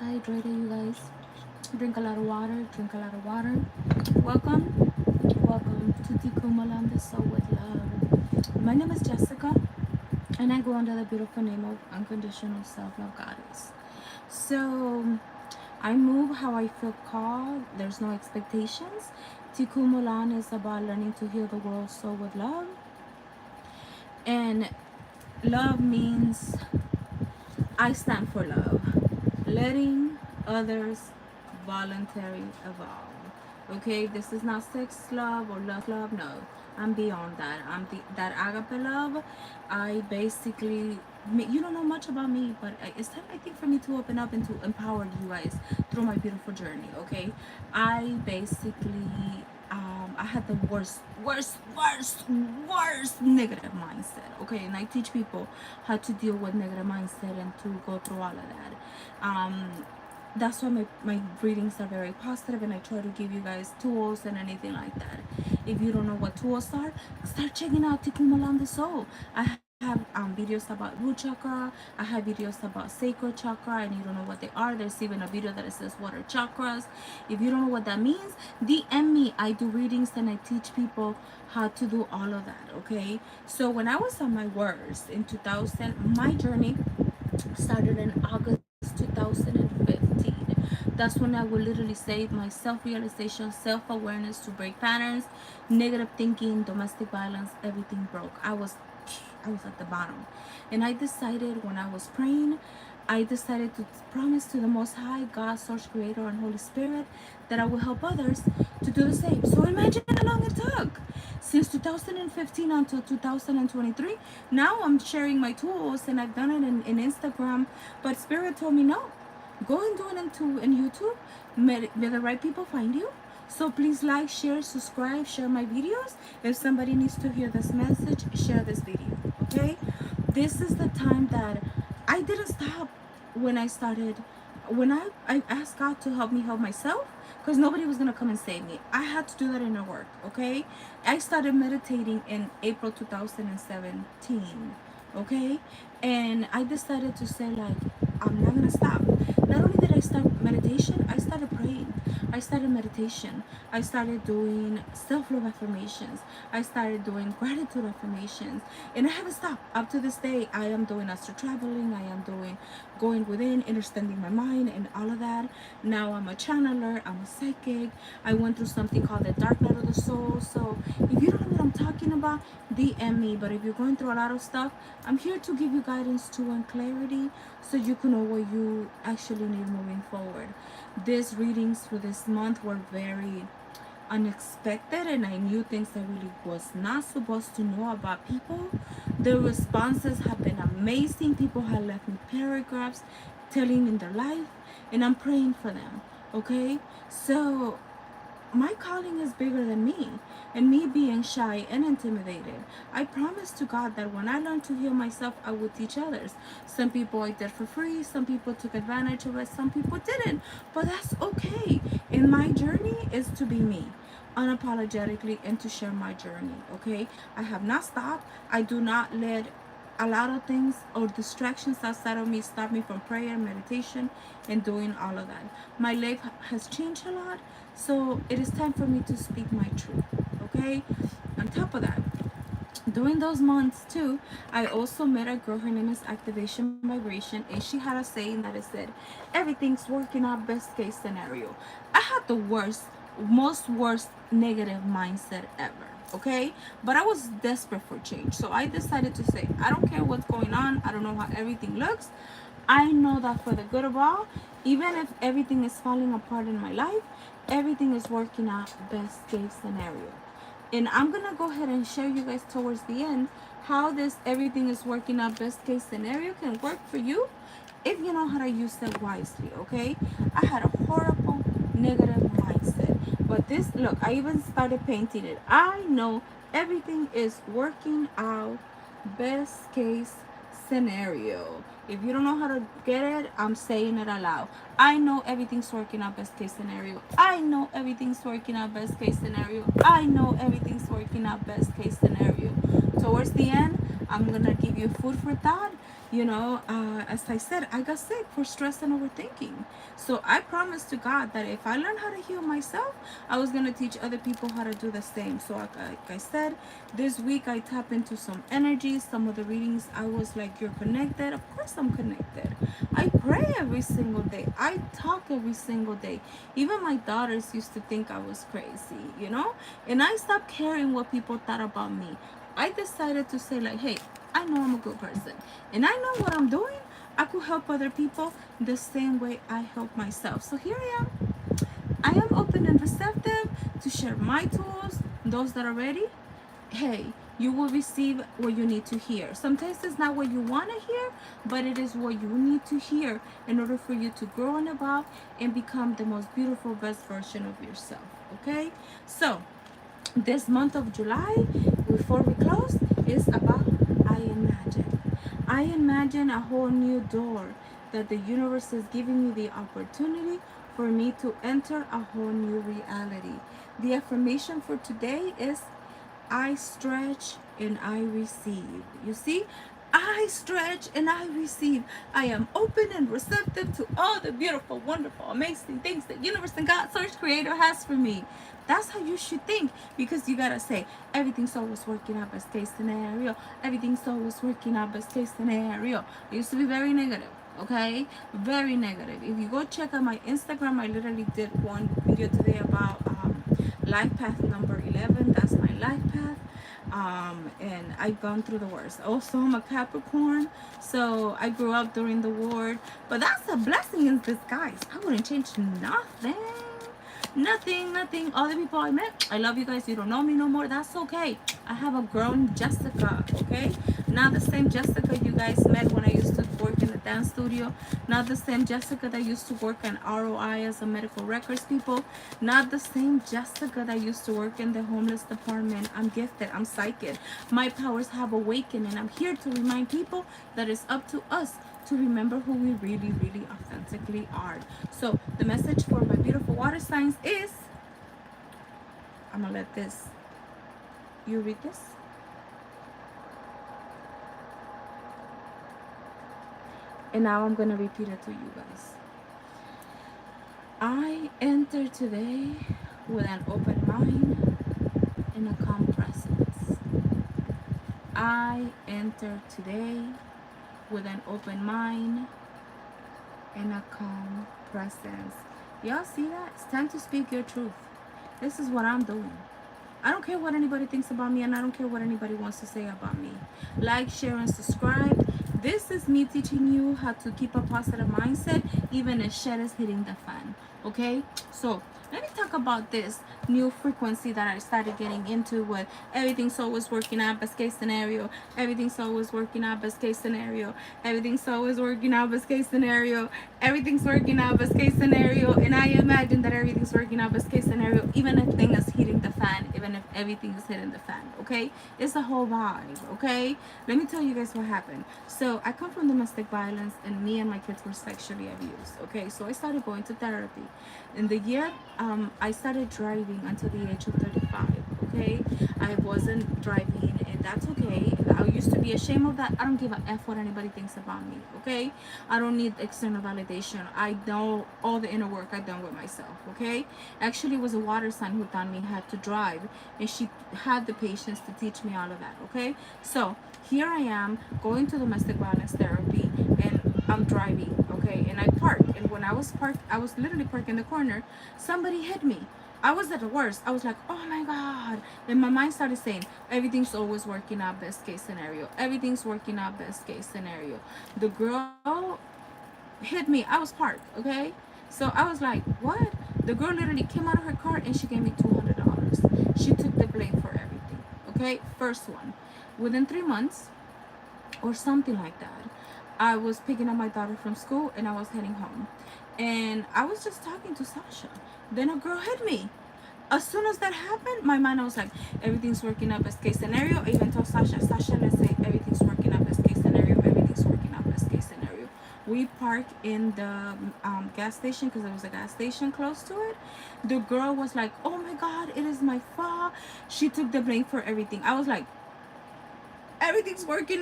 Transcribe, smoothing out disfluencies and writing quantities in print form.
hydrated, you guys. Drink a lot of water. Drink a lot of water. Welcome. Welcome to Tikumalam, the Soul with Love. My name is Jessica, and I go under the beautiful name of Unconditional Self-Love Goddess. So, I move how I feel called. There's no expectations. Tikumalan is about learning to heal the world soul with love. And love means I stand for love. Letting others voluntary evolve. Okay, this is not sex love or love. No, I'm beyond that. That agape love. I basically, you don't know much about me, but it's time, I think, for me to open up and to empower you guys through my beautiful journey. Okay, I basically I had the worst negative mindset. Okay, and I teach people how to deal with negative mindset and to go through all of that. That's why my readings are very positive, and I try to give you guys tools and anything like that. If you don't know what tools are, start checking out Tikkun Malam the Soul. I have videos about root chakra. I have videos about sacred chakra, and you don't know what they are. There's even a video that says what are chakras. If you don't know what that means, DM me. I do readings and I teach people how to do all of that. Okay, so when I was on my worst in 2000, my journey started in August 2015. That's when I would literally say my self-realization, self-awareness to break patterns, negative thinking, domestic violence, everything broke. I was at the bottom. And I decided, when I was praying, I decided to promise to the Most High, God, Source, Creator, and Holy Spirit, that I will help others to do the same. So imagine how long it took. Since 2015 until 2023, now I'm sharing my tools, and I've done it in Instagram. But Spirit told me, no, go and do it in YouTube. May the right people find you. So please like, share, subscribe, share my videos. If somebody needs to hear this message, share this video. Okay, this is the time that I didn't stop. When I started, when I asked God to help me help myself, because nobody was gonna come and save me. I had to do that inner work. Okay, I started meditating in April 2017. Okay, and I decided to say, like, I'm not gonna stop. Not only did I start meditation, I started praying. I started meditation. I started doing self-love affirmations. I started doing gratitude affirmations. And I haven't stopped. Up to this day, I am doing astral traveling. I am doing going within, understanding my mind, and all of that. Now I'm a channeler. I'm a psychic. I went through something called the dark night of the soul. So if you don't know what I'm talking about, DM me. But if you're going through a lot of stuff, I'm here to give you guidance too and clarity, so you can know what you actually need moving forward. These readings for this month were very unexpected, and I knew things I really was not supposed to know about people. The responses have been amazing. People have left me paragraphs telling in their life, and I'm praying for them. Okay, so my calling is bigger than me, and me being shy and intimidated. I promised to God that when I learned to heal myself, I would teach others. Some people I did for free, some people took advantage of it, some people didn't, but that's okay. And my journey is to be me unapologetically and to share my journey. Okay, I have not stopped. I do not let a lot of things or distractions outside of me stop me from prayer, meditation, and doing all of that. My life has changed a lot, so it is time for me to speak my truth. Okay, on top of that, during those months too, I also met a girl. Her name is Activation Vibration, and she had a saying that it said, everything's working out, best case scenario. I had the worst negative mindset ever. Okay, but I was desperate for change, so I decided to say, I don't care what's going on, I don't know how everything looks, I know that for the good of all, even if everything is falling apart in my life, everything is working out, best case scenario. And I'm gonna go ahead and share you guys towards the end how this everything is working out, best case scenario can work for you if you know how to use it wisely. Okay, I had a horrible negative mindset, but this, look, I even started painting it. I know everything is working out, best case scenario. If you don't know how to get it, I'm saying it aloud. I know everything's working out, best case scenario. I know everything's working out, best case scenario. I know everything's working out, best case scenario. Towards the end, I'm gonna give you food for thought. You know, as I said, I got sick for stress and overthinking. So I promised to God that if I learn how to heal myself, I was going to teach other people how to do the same. So like I said, this week I tap into some energy. Some of the readings, I was like, you're connected. Of course I'm connected. I pray every single day. I talk every single day. Even my daughters used to think I was crazy, you know? And I stopped caring what people thought about me. I decided to say like, hey, I know I'm a good person and I know what I'm doing. I could help other people the same way I help myself. So here I am. I am open and receptive to share my tools. Those that are ready, hey, you will receive what you need to hear. Sometimes it's not what you want to hear, but it is what you need to hear in order for you to grow and evolve and become the most beautiful, best version of yourself. Okay? So, this month of July, before we close, is about I imagine. I imagine a whole new door that the universe is giving me the opportunity for me to enter a whole new reality. The affirmation for today is I stretch and I receive. You see? I stretch and I receive. I am open and receptive to all the beautiful, wonderful, amazing things that universe and God, source creator has for me. That's how you should think, because you gotta say everything's always working out best case scenario. Everything's always working out best case scenario. I used to be very negative. Okay, very negative. If you go check out my Instagram, I literally did one video today about life path number 11. That's my life path. And I've gone through the worst. Also, I'm a Capricorn, so I grew up during the war, but that's a blessing in disguise. I wouldn't change nothing. Nothing. All the people I met, I love you guys. You don't know me no more. That's okay. I have a grown Jessica, okay? Not the same Jessica you guys met when I used to work in the dance studio. Not the same Jessica that used to work in ROI as a medical records people. Not the same Jessica that used to work in the homeless department. I'm gifted. I'm psychic. My powers have awakened, and I'm here to remind people that it's up to us to remember who we really, really authentically are. So the message for my beautiful water signs is, I'm gonna let this, you read this. And now I'm gonna repeat it to you guys. I enter today with an open mind and a calm presence. I enter today with an open mind and a calm presence. Y'all see that? It's time to speak your truth. This is what I'm doing. I don't care what anybody thinks about me, and I don't care what anybody wants to say about me. Like, share, and subscribe. This is me teaching you how to keep a positive mindset even as shit is hitting the fan. Okay? So let me talk about this new frequency that I started getting into with everything's always working out best case scenario. Everything's always working out best case scenario. Everything's always working out best case scenario. Everything's working out best case scenario. And I imagine that everything's working out best case scenario, even if things is hitting the fan, even if everything is hitting the fan. Okay? It's a whole vibe. Okay? Let me tell you guys what happened. So I come from domestic violence, and me and my kids were sexually abused. Okay? So I started going to therapy. In the year I started driving until the age of 35. Okay, I wasn't driving, and that's okay. I used to be ashamed of that. I don't give a f what anybody thinks about me. Okay, I don't need external validation. I know all the inner work I've done with myself. Okay, actually it was a water sign who taught me how to drive, and she had the patience to teach me all of that. Okay, so here I am going to domestic violence therapy, and I'm driving, okay, and I parked. And when I was parked, I was literally parked in the corner. Somebody hit me. I was at the worst. I was like, oh my God. And my mind started saying, everything's always working out best case scenario. Everything's working out best case scenario. The girl hit me. I was parked, okay? So I was like, what? The girl literally came out of her car and she gave me $200. She took the blame for everything, okay? First one. Within 3 months or something like that, I was picking up my daughter from school and I was heading home. And I was just talking to Sasha. Then a girl hit me. As soon as that happened, my mind, I was like, everything's working out best case scenario. I even told Sasha, let's say everything's working out best case scenario. Everything's working out best case scenario. We parked in the gas station because there was a gas station close to it. The girl was like, oh my God, it is my fault. She took the blame for everything. I was like, everything's working out.